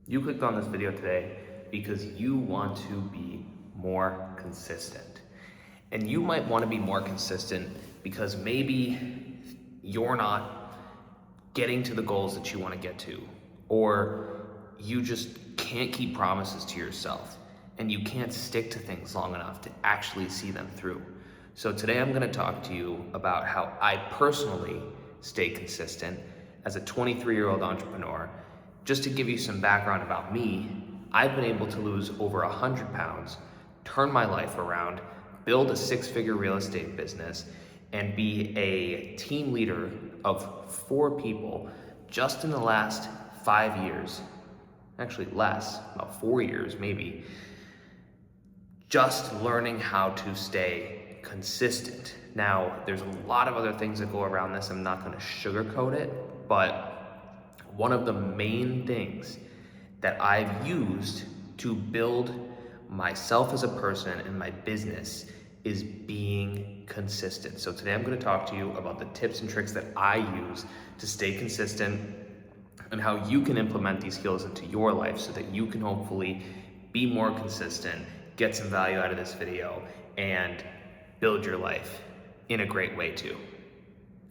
You clicked on this video today because you want to be more consistent. And you might want to be more consistent because maybe you're not getting to the goals that you want to get to, or you just can't keep promises to yourself and you can't stick to things long enough to actually see them through. So today I'm going to talk to you about how I personally stay consistent as a 23-year-old entrepreneur. Just to give you some background about me, I've been able to lose over 100 pounds, turn my life around, build a six-figure real estate business, and be a team leader of 4 people just in the last 5 years. Actually less, about 4 years maybe. Just learning how to stay consistent. Now, there's a lot of other things that go around this. I'm not gonna sugarcoat it, but one of the main things that I've used to build myself as a person and my business is being consistent. So today I'm going to talk to you about the tips and tricks that I use to stay consistent and how you can implement these skills into your life so that you can hopefully be more consistent, get some value out of this video, and build your life in a great way too.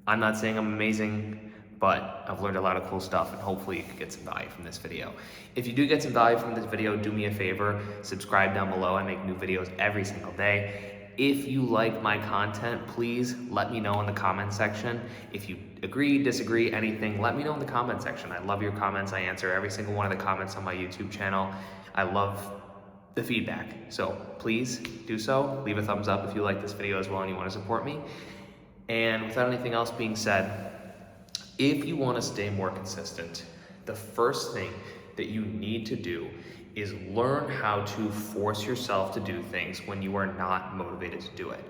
I'm not saying I'm amazing, but I've learned a lot of cool stuff and hopefully you can get some value from this video. If you do get some value from this video, do me a favor, subscribe down below. I make new videos every single day. If you like my content, please let me know in the comment section. If you agree, disagree, anything, let me know in the comment section. I love your comments. I answer every single one of the comments on my YouTube channel. I love the feedback. So please do so. Leave a thumbs up if you like this video as well and you want to support me. And without anything else being said, if you want to stay more consistent, the first thing that you need to do is learn how to force yourself to do things when you are not motivated to do it.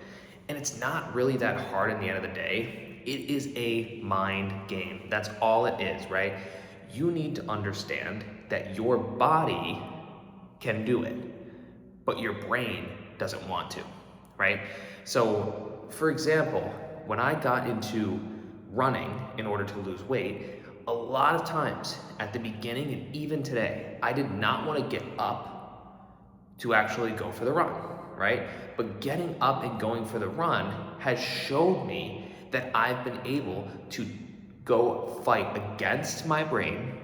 And it's not really that hard in the end of the day. It is a mind game. That's all it is, right? You need to understand that your body can do it, but your brain doesn't want to, right? So, for example, when I got into running in order to lose weight, a lot of times at the beginning and even today, I did not want to get up to actually go for the run, right? But getting up and going for the run has showed me that I've been able to go fight against my brain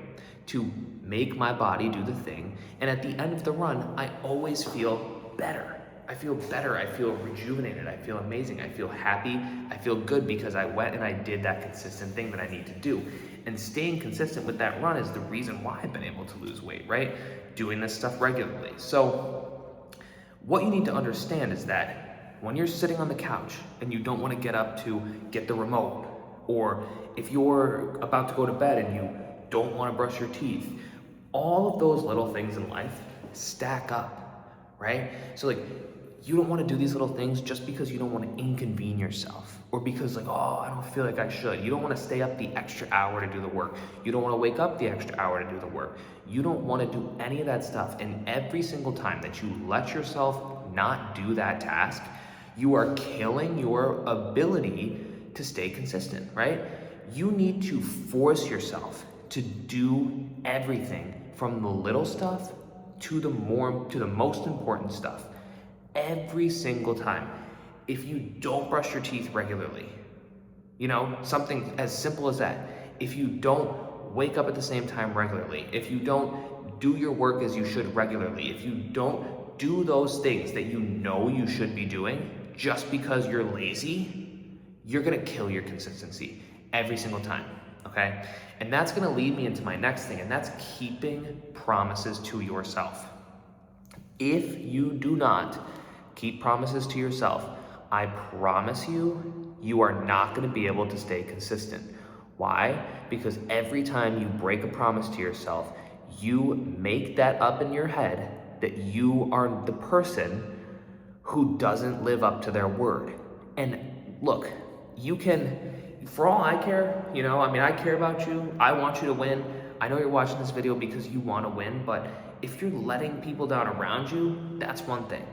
to make my body do the thing. And at the end of the run, I always feel better. I feel better, I feel rejuvenated, I feel amazing, I feel happy, I feel good because I went and I did that consistent thing that I need to do. And staying consistent with that run is the reason why I've been able to lose weight, right? Doing this stuff regularly. So what you need to understand is that when you're sitting on the couch and you don't want to get up to get the remote, or if you're about to go to bed and you don't want to brush your teeth, all of those little things in life stack up, right? So like, you don't want to do these little things just because you don't want to inconvene yourself, or because like, oh, I don't feel like I should. You don't want to stay up the extra hour to do the work. You don't want to wake up the extra hour to do the work. You don't want to do any of that stuff. And every single time that you let yourself not do that task, you are killing your ability to stay consistent, right? You need to force yourself to do everything from the little stuff to the most important stuff. Every single time. If you don't brush your teeth regularly, you know, something as simple as that. If you don't wake up at the same time regularly, if you don't do your work as you should regularly, if you don't do those things that you know you should be doing just because you're lazy, you're gonna kill your consistency every single time, okay? And that's gonna lead me into my next thing, and that's keeping promises to yourself. If you do not keep promises to yourself, I promise you, you are not going to be able to stay consistent. Why? Because every time you break a promise to yourself, you make that up in your head that you are the person who doesn't live up to their word. And look, you can, for all I care, you know, I mean, I care about you. I want you to win. I know you're watching this video because you want to win, but if you're letting people down around you, that's one thing.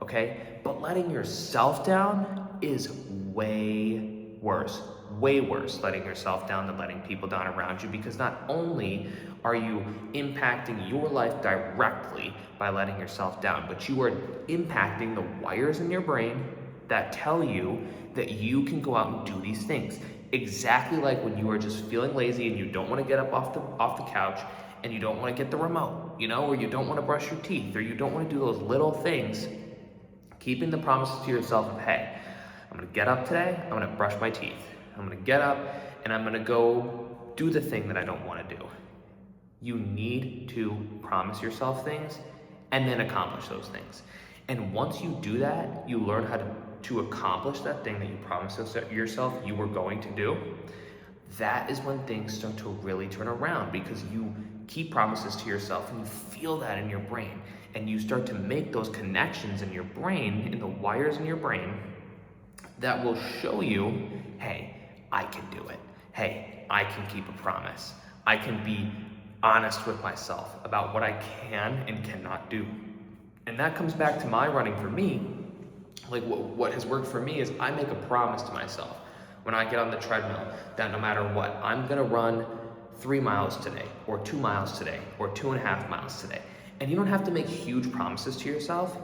Okay, but letting yourself down is way worse, way worse letting yourself down than letting people down around you, because not only are you impacting your life directly by letting yourself down, but you are impacting the wires in your brain that tell you that you can go out and do these things. Exactly like when you are just feeling lazy and you don't want to get up off the couch and you don't want to get the remote, or you don't want to brush your teeth, or you don't want to do those little things. Keeping the promises to yourself of, hey, I'm gonna get up today, I'm gonna brush my teeth. I'm gonna get up and I'm gonna go do the thing that I don't wanna do. You need to promise yourself things and then accomplish those things. And once you do that, you learn how to accomplish that thing that you promised yourself you were going to do. That is when things start to really turn around, because you keep promises to yourself and you feel that in your brain, and you start to make those connections in your brain, in the wires in your brain, that will show you, hey, I can do it. Hey, I can keep a promise. I can be honest with myself about what I can and cannot do. And that comes back to my running for me. Like what has worked for me is I make a promise to myself when I get on the treadmill that no matter what, I'm gonna run 3 miles today, or 2 miles today, or 2.5 miles today. And you don't have to make huge promises to yourself,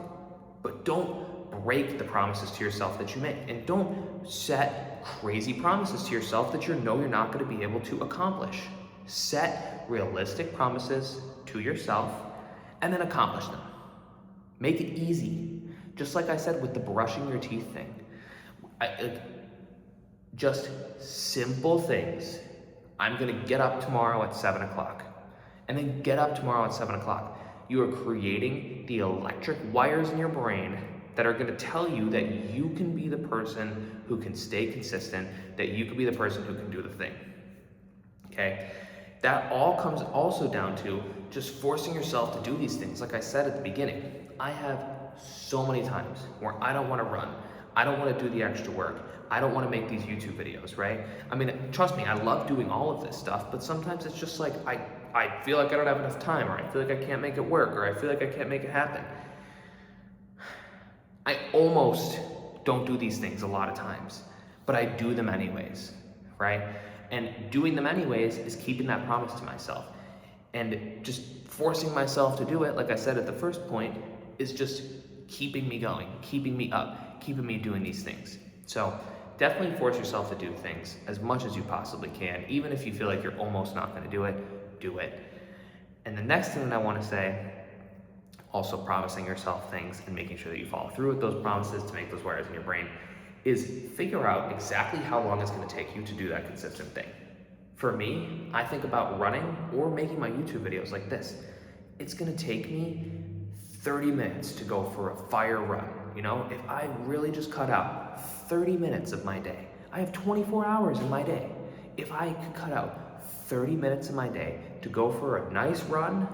but don't break the promises to yourself that you make. And don't set crazy promises to yourself that you're not gonna be able to accomplish. Set realistic promises to yourself and then accomplish them. Make it easy. Just like I said with the brushing your teeth thing. Just simple things. I'm gonna get up tomorrow at 7 o'clock. And then get up tomorrow at 7 o'clock. You are creating the electric wires in your brain that are gonna tell you that you can be the person who can stay consistent, that you can be the person who can do the thing, okay? That all comes also down to just forcing yourself to do these things. Like I said at the beginning, I have so many times where I don't wanna run, I don't wanna do the extra work, I don't wanna make these YouTube videos, right? I mean, trust me, I love doing all of this stuff, but sometimes it's just like, I feel like I don't have enough time, or I feel like I can't make it work, or I feel like I can't make it happen. I almost don't do these things a lot of times, but I do them anyways, right? And doing them anyways is keeping that promise to myself. And just forcing myself to do it, like I said at the first point, is just keeping me going, keeping me up, keeping me doing these things. So definitely force yourself to do things as much as you possibly can. Even if you feel like you're almost not gonna do it, do it. And the next thing that I wanna say, also promising yourself things and making sure that you follow through with those promises to make those wires in your brain, is figure out exactly how long it's gonna take you to do that consistent thing. For me, I think about running or making my YouTube videos like this. It's gonna take me 30 minutes to go for a fire run. If I really just cut out 30 minutes of my day, I have 24 hours in my day. If I could cut out 30 minutes of my day to go for a nice run,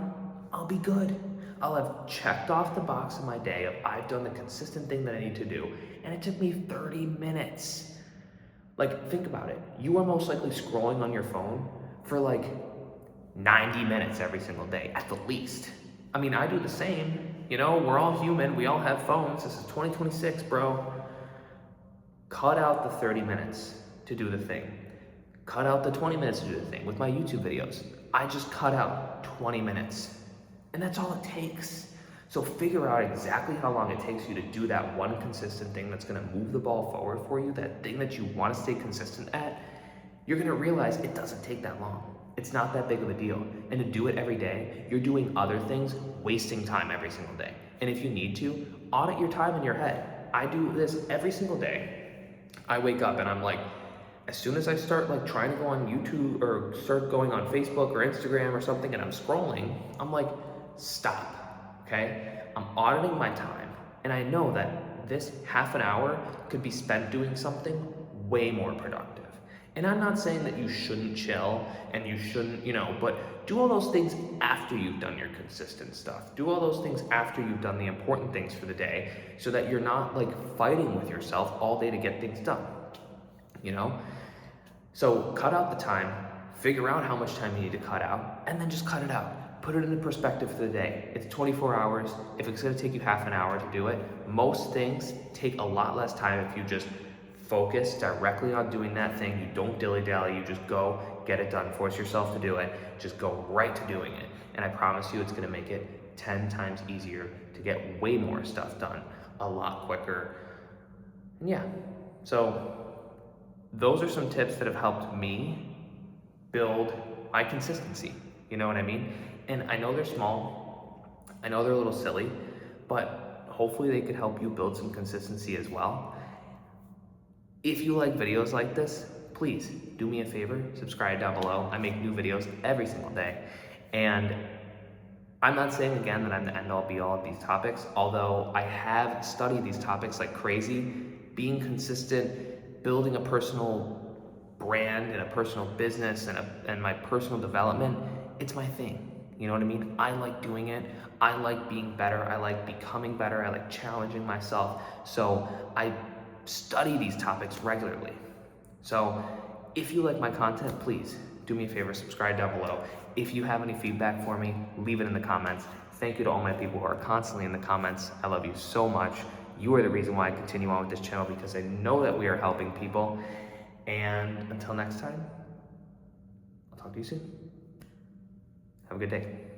I'll be good. I'll have checked off the box of my day of I've done the consistent thing that I need to do. And it took me 30 minutes. Like, think about it. You are most likely scrolling on your phone for like 90 minutes every single day, at the least. I mean, I do the same. We're all human. We all have phones. This is 2026, bro. Cut out the 30 minutes to do the thing. Cut out the 20 minutes to do the thing. With my YouTube videos, I just cut out 20 minutes. And that's all it takes. So figure out exactly how long it takes you to do that one consistent thing that's gonna move the ball forward for you, that thing that you wanna stay consistent at. You're gonna realize it doesn't take that long. It's not that big of a deal. And to do it every day, you're doing other things, wasting time every single day. And if you need to, audit your time in your head. I do this every single day. I wake up and I'm like, as soon as I start like trying to go on YouTube or start going on Facebook or Instagram or something and I'm scrolling, I'm like, stop, okay? I'm auditing my time, and I know that this half an hour could be spent doing something way more productive. And I'm not saying that you shouldn't chill and you shouldn't, but do all those things after you've done your consistent stuff. Do all those things after you've done the important things for the day, so that you're not like fighting with yourself all day to get things done, So cut out the time, figure out how much time you need to cut out, and then just cut it out. Put it into perspective for the day. It's 24 hours. If it's gonna take you half an hour to do it, most things take a lot less time if you just focus directly on doing that thing. You don't dilly-dally, you just go get it done. Force yourself to do it. Just go right to doing it. And I promise you it's gonna make it 10 times easier to get way more stuff done a lot quicker. And yeah, so those are some tips that have helped me build my consistency. You know what I mean? And I know they're small, I know they're a little silly, but hopefully they could help you build some consistency as well. If you like videos like this, please do me a favor, subscribe down below. I make new videos every single day. And I'm not saying again that I'm the end all be all of these topics, although I have studied these topics like crazy. Being consistent, building a personal brand and a personal business and my personal development, it's my thing. You know what I mean? I like doing it. I like being better. I like becoming better. I like challenging myself. So I study these topics regularly. So if you like my content, please do me a favor, subscribe down below. If you have any feedback for me, leave it in the comments. Thank you to all my people who are constantly in the comments. I love you so much. You are the reason why I continue on with this channel, because I know that we are helping people. And until next time, I'll talk to you soon. Have a good day.